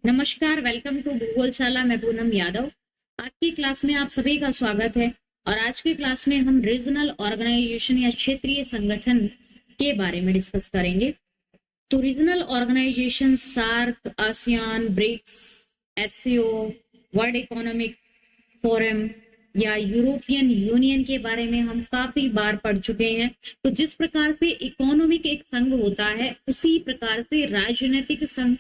नमस्कार, welcome to भूगोलशाला। मैं पूनम यादव। आज की क्लास में आप सभी का स्वागत है। और आज की क्लास में हम रीजनल ऑर्गेनाइजेशन या क्षेत्रीय संगठन के बारे में डिस्कस करेंगे। तो regional organization SAARC, ASEAN, BRICS, SCO, World Economic Forum या यूरोपियन यूनियन के बारे में हम काफी बार पढ़ चुके हैं। तो जिस प्रकार से इकोनॉमिक एक संघ होता है, उसी प्रकार से राजनीतिक संघ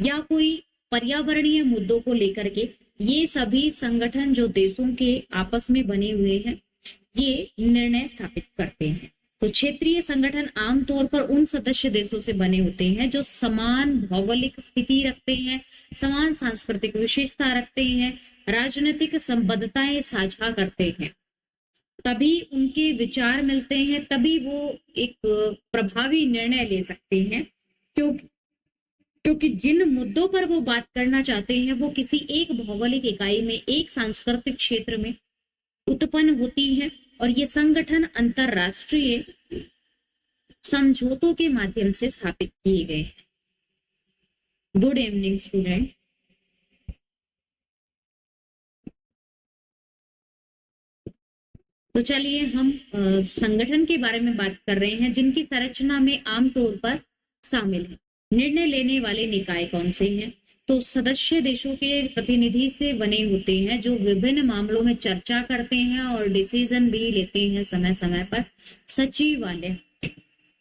या कोई पर्यावरणीय मुद्दों को लेकर के ये सभी संगठन जो देशों के आपस में बने हुए हैं, ये निर्णय स्थापित करते हैं। तो क्षेत्रीय संगठन आमतौर पर उन सदस्य देशों से बने होते हैं जो समान भौगोलिक स्थिति रखते हैं, समान सांस्कृतिक विशेषता रखते हैं, राजनीतिक संबद्धताएं साझा करते हैं। तभी उनके विचार मिलते हैं, तभी वो एक प्रभावी निर्णय ले सकते हैं। क्योंकि जिन मुद्दों पर वो बात करना चाहते हैं वो किसी एक भौगोलिक इकाई में, एक सांस्कृतिक क्षेत्र में उत्पन्न होती है, और ये संगठन अंतरराष्ट्रीय समझौतों के माध्यम से स्थापित किए गए हैं। Good evening student. तो चलिए हम संगठन के बारे में बात कर रहे हैं जिनकी संरचना में आमतौर पर शामिल है। निर्णय लेने वाले निकाय कौन से हैं? तो सदस्य देशों के प्रतिनिधि से बने होते हैं जो विभिन्न मामलों में चर्चा करते हैं और डिसीजन भी लेते हैं समय समय पर। सचिवालय,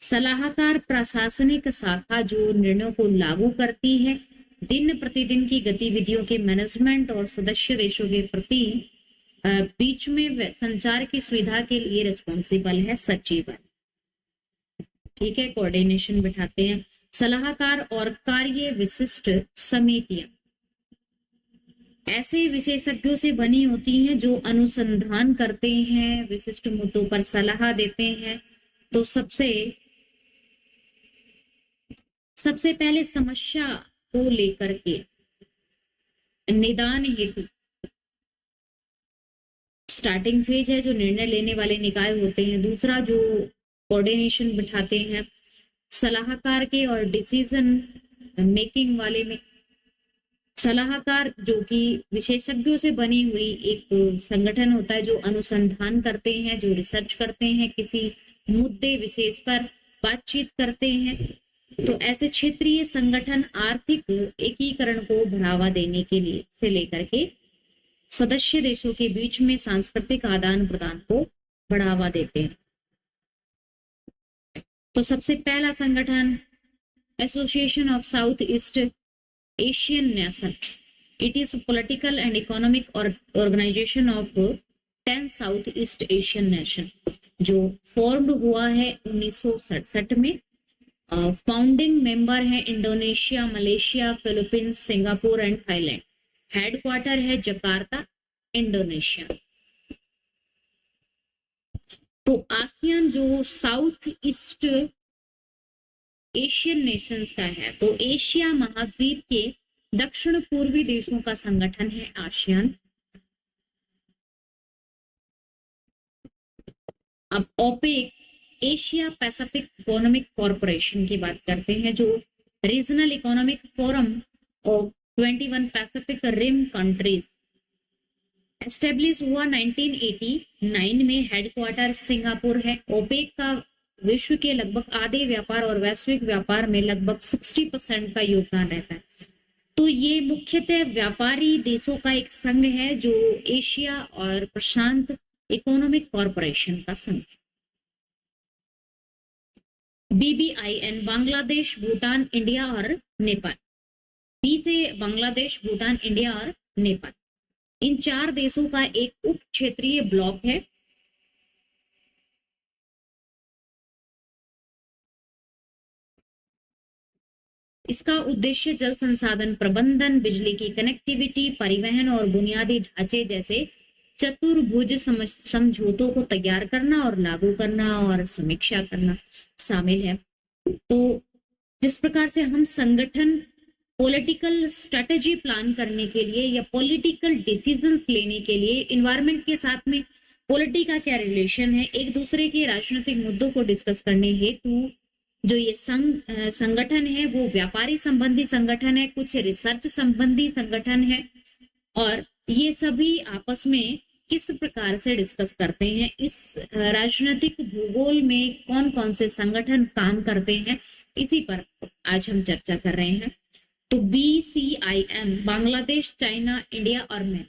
सलाहकार प्रशासनिक शाखा जो निर्णयों को लागू करती है, दिन प्रतिदिन की गतिविधियों के मैनेजमेंट और सदस्य देशों के प्रति बीच में संचार की सुविधा के लिए रिस्पॉन्सिबल है सचिवालय। ठीक है, कोऑर्डिनेशन बिठाते हैं। सलाहकार और कार्य विशिष्ट समितियां ऐसे विशेषज्ञों से बनी होती हैं जो अनुसंधान करते हैं, विशिष्ट मुद्दों पर सलाह देते हैं। तो सबसे पहले समस्या को लेकर के निदान हेतु स्टार्टिंग फेज है जो निर्णय लेने वाले निकाय होते हैं। दूसरा जो कोऑर्डिनेशन बिठाते हैं सलाहकार के और डिसीजन मेकिंग वाले में। सलाहकार जो कि विशेषज्ञों से बनी हुई एक संगठन होता है जो अनुसंधान करते हैं, जो रिसर्च करते हैं, किसी मुद्दे विशेष पर बातचीत करते हैं। तो ऐसे क्षेत्रीय संगठन आर्थिक एकीकरण को बढ़ावा देने के लिए से लेकर के सदस्य देशों के बीच में सांस्कृतिक आदान प्रदान को बढ़ावा देते हैं। तो सबसे पहला संगठन Association of South East Asian Nation. It is political and economic organization of 10 South East Asian nation, जो फॉर्म्ड हुआ है 1967 में। फाउंडिंग मेंबर है Indonesia, Malaysia, Philippines, Singapore and Thailand. Headquarter है जकार्ता, इंडोनेशिया। तो आसियान जो साउथ ईस्ट एशियन नेशंस का है, तो एशिया महाद्वीप के दक्षिण पूर्वी देशों का संगठन है आसियान। अब OPEC, Asia Pacific Economic Corporation की बात करते हैं, जो regional economic forum of 21 Pacific Rim countries. Establish हुआ 1989 में। हेडक्वार्टर सिंगापुर है। ओपेक का विश्व के लगभग आधे व्यापार और वैश्विक व्यापार में लगभग 60% का योगदान रहता है। तो ये मुख्यतः व्यापारी देशों का एक संघ है जो एशिया और प्रशांत इकोनॉमिक कॉरपोरेशन का संघ है। BBIN, बांग्लादेश, भूटान, इंडिया और नेपाल। बी से बांग्लादेश, भूटान, इंडिया और नेपाल, इन 4 देशों का एक उप क्षेत्रीय ब्लॉक है। इसका उद्देश्य जल संसाधन प्रबंधन, बिजली की कनेक्टिविटी, परिवहन और बुनियादी ढांचे जैसे चतुर्भुज समझौतों को तैयार करना और लागू करना और समीक्षा करना शामिल है। तो जिस प्रकार से हम संगठन पॉलिटिकल स्ट्रेटेजी प्लान करने के लिए या पॉलिटिकल डिसीजंस लेने के लिए, इन्वायरमेंट के साथ में पॉलिटी का क्या रिलेशन है, एक दूसरे के राजनीतिक मुद्दों को डिस्कस करने हेतु जो ये संगठन है वो व्यापारी संबंधी संगठन है, कुछ रिसर्च संबंधी संगठन है, और ये सभी आपस में किस प्रकार से डिस्कस करते हैं, इस राजनीतिक भूगोल में कौन कौन से संगठन काम करते हैं, इसी पर आज हम चर्चा कर रहे हैं। तो BCIM, बांग्लादेश, चाइना, इंडिया और म्यांमार,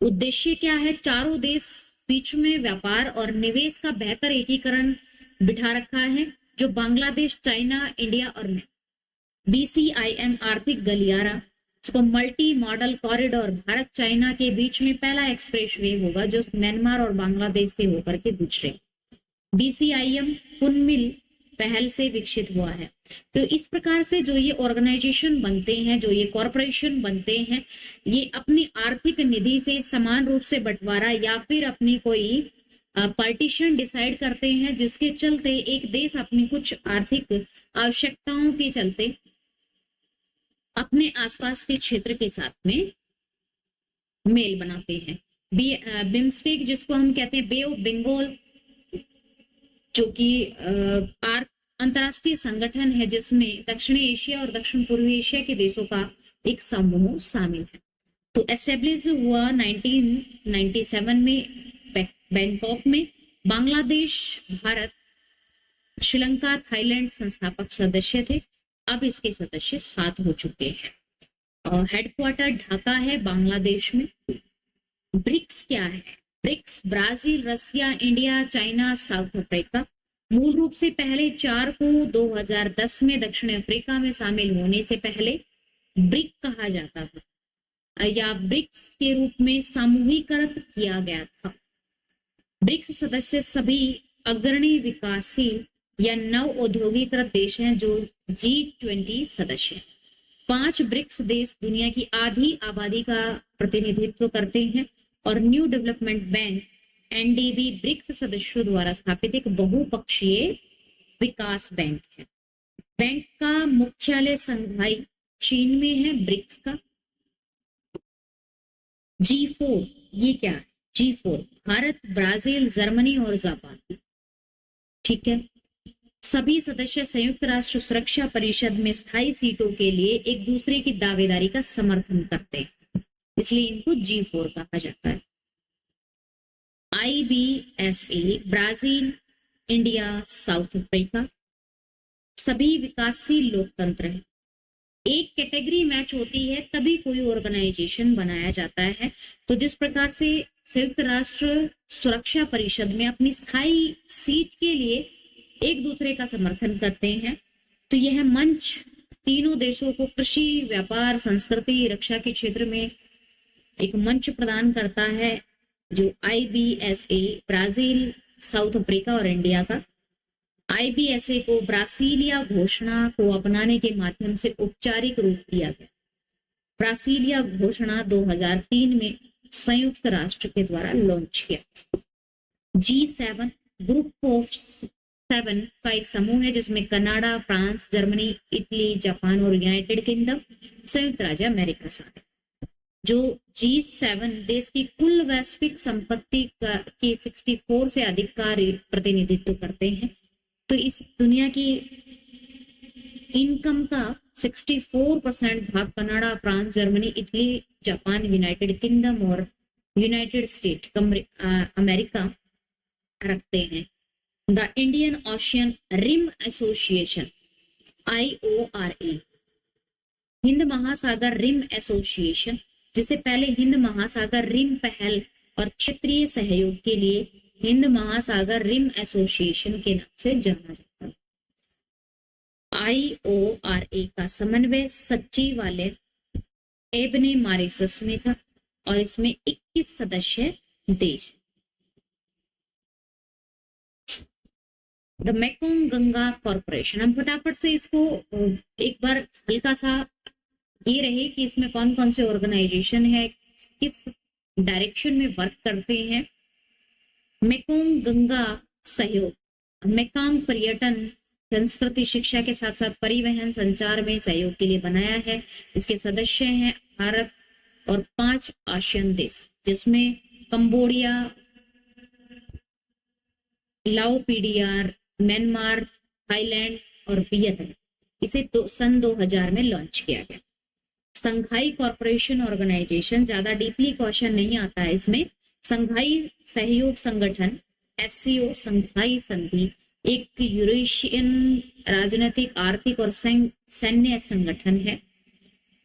उद्देश्य क्या है? चारों देश बीच में व्यापार और निवेश का बेहतर एकीकरण बिठा रखा है, जो बांग्लादेश, चाइना, इंडिया और म्यांमार। BCIM आर्थिक गलियारा, इसको multi modal corridor, Bharat China के बीच में पहला एक्सप्रेस वे होगा जो म्यांमार और बांग्लादेश से होकर के गुजरे। BCIM पुनमिल पहल से विकसित हुआ है। तो इस प्रकार से जो ये ऑर्गेनाइजेशन बनते हैं, जो ये कॉरपोरेशन बनते हैं, ये अपनी आर्थिक निधि से समान रूप से बंटवारा या फिर अपनी कोई पार्टीशन डिसाइड करते हैं, जिसके चलते एक देश अपनी कुछ आर्थिक आवश्यकताओं के चलते अपने आसपास के क्षेत्र के साथ में मेल बनाते हैं। बिम्स्टेक, जिसको हम कहते हैं बे ऑफ बंगाल, जो कि अंतरराष्ट्रीय संगठन है जिसमें दक्षिणी एशिया और दक्षिण पूर्वी एशिया के देशों का एक समूह शामिल है। तो एस्टेब्लिश हुआ 1997 में बैंकॉक में। बांग्लादेश, भारत, श्रीलंका, थाईलैंड संस्थापक सदस्य थे। अब इसके सदस्य 7 हो चुके हैं और हेडक्वार्टर ढाका है बांग्लादेश में। ब्रिक्स क्या है? ब्रिक्स ब्राजील, रसिया, इंडिया, चाइना, साउथ अफ्रीका। मूल रूप से पहले 4 को 2010 में दक्षिण अफ्रीका में शामिल होने से पहले ब्रिक कहा जाता था या ब्रिक्स के रूप में सामूहिकृत किया गया था। ब्रिक्स सदस्य सभी अग्रणी विकासशील या नव औद्योगिकृत देश हैं जो G20 सदस्य हैं। 5 ब्रिक्स देश दुनिया की आधी आबादी का प्रतिनिधित्व करते हैं और New Development Bank NDB BRICS सदस्यों द्वारा स्थापित एक बहुपक्षीय विकास बैंक है। बैंक का मुख्यालय संघाई चीन में है। ब्रिक्स का G4, ये क्या है? G4 भारत, ब्राजील, जर्मनी और जापान। ठीक है। सभी सदस्य संयुक्त राष्ट्र सुरक्षा परिषद में स्थायी सीटों के लिए एक दूसरे की दावेदारी का समर्थन करते हैं, इसलिए इनको G4 कहा जाता है। IBSA Brazil, India, south Africa सभी विकासशील लोकतंत्र हैं। एक कैटेगरी मैच होती है तभी कोई ऑर्गेनाइजेशन बनाया जाता है। तो जिस प्रकार से संयुक्त राष्ट्र सुरक्षा परिषद में अपनी स्थायी सीट के लिए एक दूसरे का समर्थन करते हैं, तो यह मंच तीनों देशों को कृषि, व्यापार, संस्कृति, रक्षा के क्षेत्र में एक मंच प्रदान करता है, जो IBSA ब्राजील, साउथ अफ्रीका और इंडिया का। IBSA को ब्रासीलिया घोषणा को अपनाने के माध्यम से औपचारिक रूप दिया गया। ब्रासीलिया घोषणा 2003 में संयुक्त राष्ट्र के द्वारा लॉन्च किया। G7 ग्रुप ऑफ 7 का एक समूह है जिसमें Canada, France, Germany, Italy, Japan और यूनाइटेड किंगडम, संयुक्त राज्य अमेरिका शामिल। जो G7 देश की कुल वैश्विक संपत्ति के 64 से अधिक का प्रतिनिधित्व करते हैं। तो इस दुनिया की इनकम का 64% भाग Canada, France, Germany, Italy, Japan, United Kingdom और यूनाइटेड स्टेट अमेरिका रखते हैं। The Indian Ocean Rim Association IORA, Hind महासागर रिम एसोसिएशन, जिसे पहले हिंद महासागर रिम पहल और क्षेत्रीय सहयोग के लिए हिंद महासागर रिम एसोसिएशन के नाम से जाना जाता है। IORA का समन्वय सचिवालय एबने मॉरिशस में था और इसमें 21 सदस्य देश। द मेकोंग गंगा कॉरपोरेशन, हम फटाफट से इसको एक बार हल्का सा ये रहे कि इसमें कौन कौन से ऑर्गेनाइजेशन है, किस डायरेक्शन में वर्क करते हैं। मेकोंग गंगा सहयोग, मेकांग पर्यटन, संस्कृति, शिक्षा के साथ साथ परिवहन, संचार में सहयोग के लिए बनाया है। इसके सदस्य हैं भारत और 5 आसियान देश, जिसमें कंबोडिया, लाओपीडिया, म्यांमार, थाईलैंड, और वियतनाम। इसे सन 2000 में लॉन्च किया गया। संघाई कॉरपोरेशन ऑर्गेनाइजेशन, ज्यादा डीपली क्वेश्चन नहीं आता है इसमें। संघाई सहयोग संगठन एससीओ, संघाई संधि एक यूरेशियन राजनीतिक, आर्थिक और सैन्य संगठन है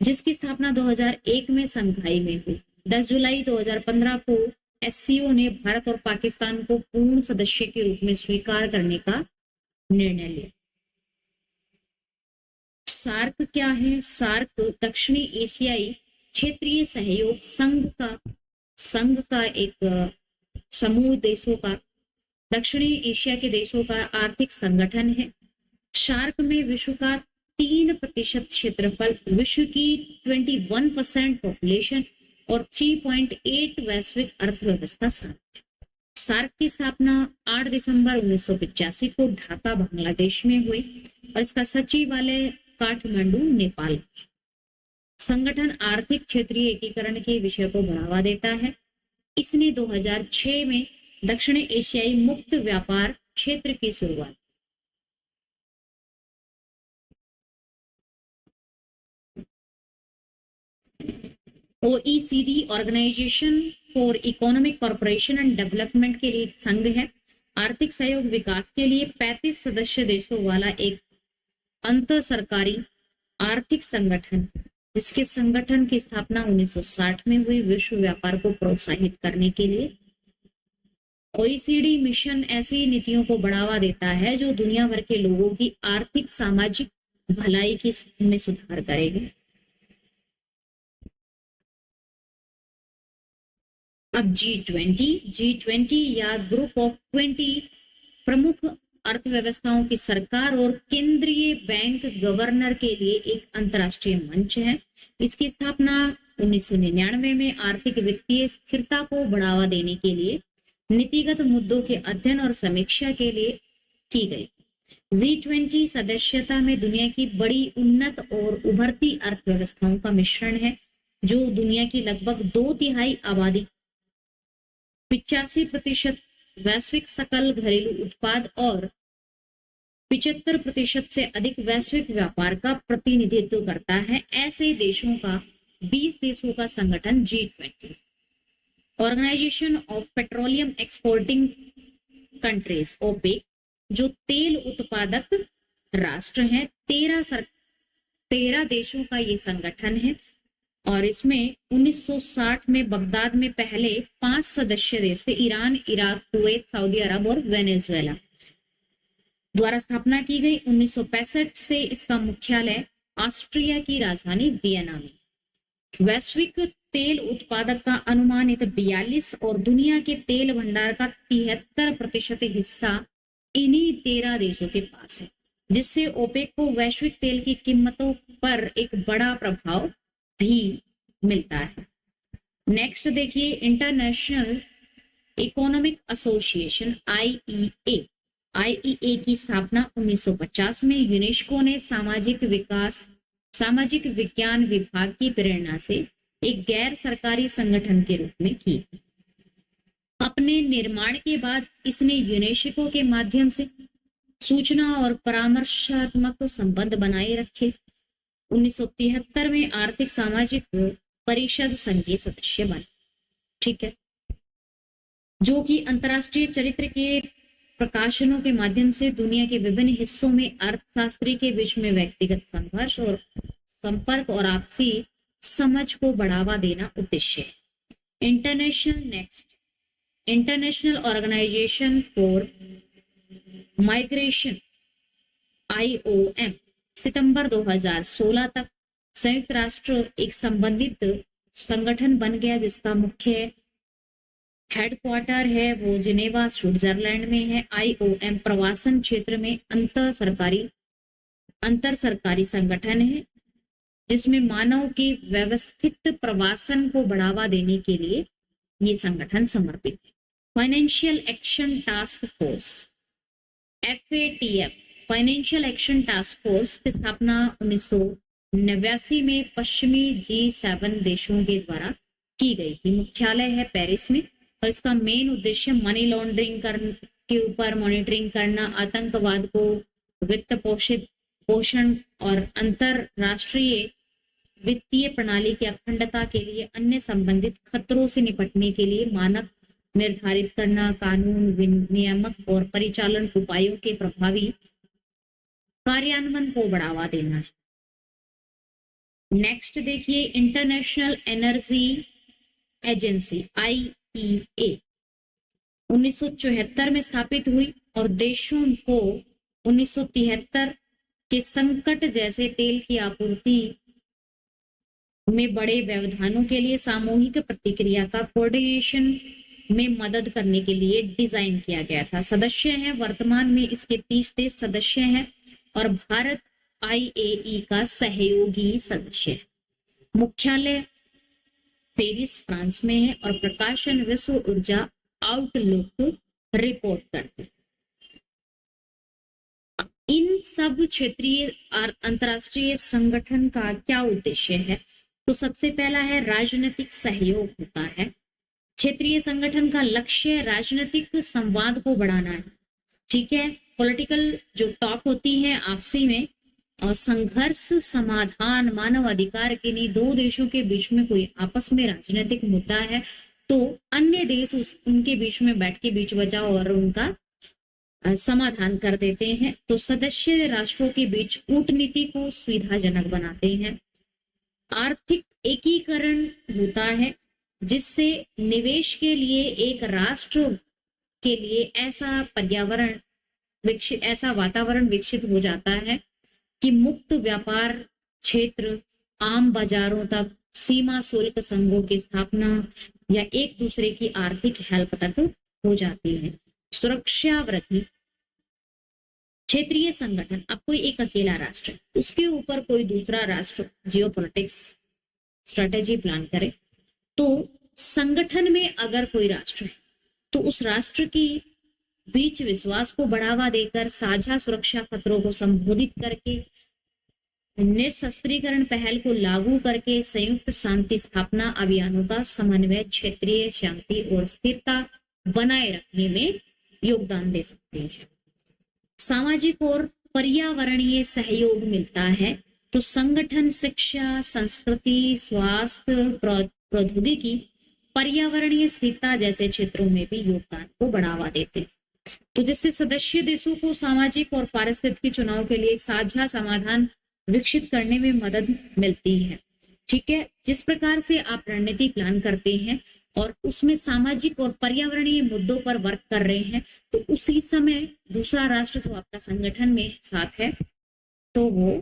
जिसकी स्थापना 2001 में संघाई में हुई। 10 जुलाई 2015 को एससीओ ने भारत और पाकिस्तान को पूर्ण सदस्य के रूप में स्वीकार करने का निर्णय लिया। सार्क क्या है? सार्क दक्षिणी एशियाई क्षेत्रीय सहयोग संघ का एक समूह देशों का, दक्षिणी एशिया के देशों का आर्थिक संगठन है। सार्क में विश्व का 3% क्षेत्रफल, विश्व की 21% पॉपुलेशन और 3.8 वैश्विक अर्थव्यवस्था शामिल है। सार्क की स्थापना 8 दिसंबर 1985 को ढाका, बांग्लादेश में हुई और इसका सचिवालय काठमांडू, नेपाल। संगठन आर्थिक क्षेत्रीय एकीकरण के विषय को बढ़ावा देता है। इसने 2006 में दक्षिण एशियाई मुक्त व्यापार क्षेत्र की शुरुआत। OECD organisation for economic corporation and development के लिए एक संघ है। आर्थिक सहयोग विकास के लिए 35 सदस्य देशों वाला एक अंतर सरकारी आर्थिक संगठन, जिसके संगठन की स्थापना 1960 में हुई विश्व व्यापार को प्रोत्साहित करने के लिए। OECD मिशन ऐसी नीतियों को बढ़ावा देता है जो दुनिया भर के लोगों की आर्थिक सामाजिक भलाई की में सुधार करेगी। अब G20 या ग्रुप ऑफ 20 प्रमुख अर्थव्यवस्थाओं की सरकार और केंद्रीय बैंक गवर्नर के लिए एक अंतर्राष्ट्रीय मंच है। इसकी स्थापना 1999 में आर्थिक वित्तीय स्थिरता को बढ़ावा देने के लिए, नीतिगत मुद्दों के अध्ययन और समीक्षा के लिए की गई। G20 सदस्यता में दुनिया की बड़ी उन्नत और उभरती अर्थव्यवस्थाओं का मिश्रण है जो दुनिया की लगभग 2/3 आबादी, 85% वैश्विक सकल घरेलू उत्पाद और 75% से अधिक वैश्विक व्यापार का प्रतिनिधित्व करता है। ऐसे देशों का 20 देशों का संगठन G20। Organisation of petroleum exporting countries OPEC, जो तेल उत्पादक राष्ट्र हैं, 13 देशों का ये संगठन है और इसमें 1960 में बगदाद में पहले 5 सदस्य देश थे, ईरान, इराक, कुवैत, सऊदी अरब और वेनेजुएला द्वारा स्थापना की गई। 1965 से इसका मुख्यालय ऑस्ट्रिया की राजधानी वियना में। वैश्विक तेल उत्पादक का अनुमानित 42 और दुनिया के तेल भंडार का 73% हिस्सा इन्हीं 13 देशों के पास है, जिससे ओपेक को वैश्विक तेल की कीमतों पर एक बड़ा प्रभाव भी मिलता है। नेक्स्ट देखिए, इंटरनेशनल इकोनॉमिक एसोसिएशन आईईए की स्थापना 1950 में यूनेस्को ने सामाजिक विज्ञान विभाग की प्रेरणा से एक गैर सरकारी संगठन के रूप में की। अपने निर्माण के बाद इसने यूनेस्को के माध्यम से सूचना और परामर्शात्मक संबंध बनाए रखे। 1973 में आर्थिक सामाजिक परिषद संघ के सदस्य बने, ठीक है, जो कि अंतरराष्ट्रीय चरित्र के प्रकाशनों के माध्यम से दुनिया के विभिन्न हिस्सों में अर्थशास्त्री के बीच में व्यक्तिगत संघर्ष और संपर्क और आपसी समझ को बढ़ावा देना उद्देश्य है। International organisation for migration IOM सितंबर 2016 तक संयुक्त राष्ट्र एक संबंधित संगठन बन गया, जिसका मुख्य हेडक्वार्टर है वो जिनेवा, स्विट्जरलैंड में है। IOM प्रवासन क्षेत्र में अंतर सरकारी संगठन है जिसमें मानव के व्यवस्थित प्रवासन को बढ़ावा देने के लिए ये संगठन समर्पित है। Financial action task force FATF, financial action task force की स्थापना 1989 में पश्चिमी G7 देशों के द्वारा की गई थी। मुख्यालय है पेरिस में और इसका मेन उद्देश्य मनी लॉन्ड्रिंग के ऊपर मॉनिटरिंग करना, आतंकवाद को वित्त पोषित पोषण और अंतरराष्ट्रीय वित्तीय प्रणाली की अखंडता के लिए अन्य संबंधित खतरों से निपटने के लिए मानक निर्धारित करना, कानून, नियामक और परिचालन उपायों के प्रभावी कार्यान्वयन को बढ़ावा देना है। नेक्स्ट देखिए, इंटरनेशनल एनर्जी एजेंसी IEA 1974 में स्थापित हुई और देशों को 1973 के संकट जैसे तेल की आपूर्ति में बड़े व्यवधानों के लिए सामूहिक प्रतिक्रिया का कोऑर्डिनेशन में मदद करने के लिए डिजाइन किया गया था। सदस्य हैं, वर्तमान में इसके 30 देश सदस्य हैं और भारत IAE का सहयोगी सदस्य है। मुख्यालय पेरिस, फ्रांस में है और प्रकाशन विश्व ऊर्जा आउटलुक रिपोर्ट करते। इन सब क्षेत्रीय और अंतरराष्ट्रीय संगठन का क्या उद्देश्य है? तो सबसे पहला है राजनीतिक सहयोग होता है। क्षेत्रीय संगठन का लक्ष्य राजनीतिक संवाद को बढ़ाना है, ठीक है। पॉलिटिकल जो टॉक होती है आपसी में, और संघर्ष समाधान, मानव अधिकार के नहीं, दो देशों के बीच में कोई आपस में राजनीतिक मुद्दा है तो अन्य देश उनके बीच में बैठ के बीच बचाव और उनका समाधान कर देते हैं। तो सदस्य राष्ट्रों के बीच कूटनीति को सुविधाजनक बनाते हैं। आर्थिक एकीकरण होता है जिससे निवेश के लिए एक राष्ट्र के लिए ऐसा वातावरण विकसित हो जाता है कि मुक्त व्यापार क्षेत्र, आम बाजारों तक, सीमा शुल्क संघों की स्थापना या एक दूसरे की आर्थिक हेल्प तक हो जाती है। सुरक्षा वृद्धि, क्षेत्रीय संगठन, अब कोई एक अकेला राष्ट्र है, उसके ऊपर कोई दूसरा राष्ट्र जियोपॉलिटिक्स स्ट्रेटेजी प्लान करे तो संगठन में अगर कोई राष्ट्र है तो उस राष्ट्र की बीच विश्वास को बढ़ावा देकर साझा सुरक्षा खतरों को संबोधित करके, निरस्त्रीकरण पहल को लागू करके संयुक्त शांति स्थापना अभियानों का समन्वय क्षेत्रीय शांति और स्थिरता बनाए रखने में योगदान दे सकते हैं। सामाजिक और पर्यावरणीय सहयोग मिलता है तो संगठन शिक्षा, संस्कृति, स्वास्थ्य, प्रौद्योगिकी, पर्यावरणीय स्थिरता जैसे क्षेत्रों में भी योगदान को बढ़ावा देते हैं। तो जिससे सदस्य देशों को सामाजिक और पारिस्थितिक चुनाव के लिए साझा समाधान विकसित करने में मदद मिलती है, ठीक है। जिस प्रकार से आप रणनीति प्लान करते हैं और उसमें सामाजिक और पर्यावरणीय मुद्दों पर वर्क कर रहे हैं तो उसी समय दूसरा राष्ट्र जो आपका संगठन में साथ है तो वो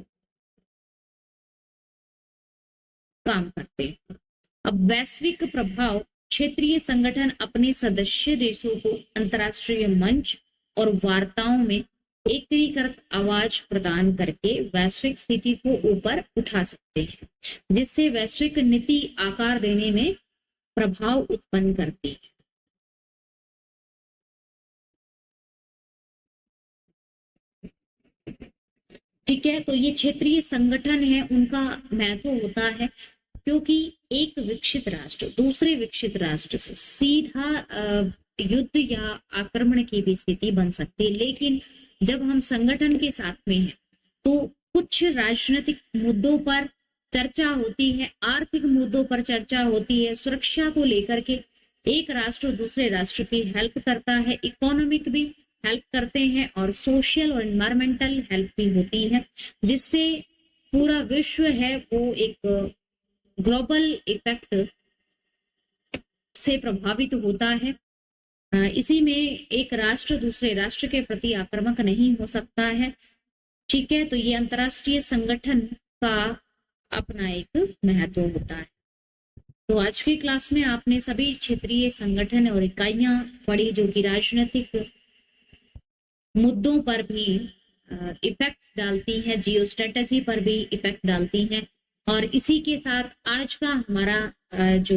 काम करते हैं। अब वैश्विक प्रभाव, क्षेत्रीय संगठन अपने सदस्य देशों को अंतर्राष्ट्रीय मंच और वार्ताओं में एकीकृत आवाज प्रदान करके वैश्विक स्थिति को ऊपर उठा सकते हैं, जिससे वैश्विक नीति आकार देने में प्रभाव उत्पन्न करती है। ठीक है, तो ये क्षेत्रीय संगठन है, उनका महत्व होता है क्योंकि एक विकसित राष्ट्र दूसरे विकसित राष्ट्र से सीधा युद्ध या आक्रमण की भी स्थिति बन सकती है। लेकिन जब हम संगठन के साथ में हैं तो कुछ राजनीतिक मुद्दों पर चर्चा होती है, आर्थिक मुद्दों पर चर्चा होती है, सुरक्षा को लेकर के एक राष्ट्र दूसरे राष्ट्र की हेल्प करता है, इकोनॉमिक भी हेल्प करते हैं और सोशल और एनवायरमेंटल हेल्प भी होती है, जिससे पूरा विश्व है वो एक ग्लोबल इफेक्ट से प्रभावित होता है। इसी में एक राष्ट्र दूसरे राष्ट्र के प्रति आक्रामक नहीं हो सकता है, ठीक है। तो ये अंतरराष्ट्रीय संगठन का अपना एक महत्व होता है। तो आज की क्लास में आपने सभी क्षेत्रीय संगठन और इकाइयां पढ़ी जो कि राजनीतिक मुद्दों पर भी इफेक्ट्स डालती हैं, जियो स्ट्रेटेजी पर भी इफेक्ट डालती हैं। और इसी के साथ आज का हमारा जो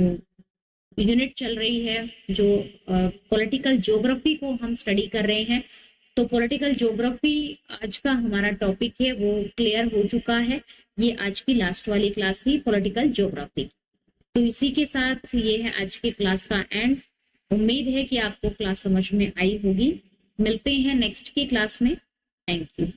यूनिट चल रही है, जो पॉलिटिकल ज्योग्राफी को हम स्टडी कर रहे हैं, तो पॉलिटिकल ज्योग्राफी आज का हमारा टॉपिक है वो क्लियर हो चुका है। ये आज की लास्ट वाली क्लास थी पॉलिटिकल ज्योग्राफी। तो इसी के साथ ये है आज की क्लास का एंड। उम्मीद है कि आपको क्लास समझ में आई होगी। मिलते हैं नेक्स्ट की क्लास में। Thank you.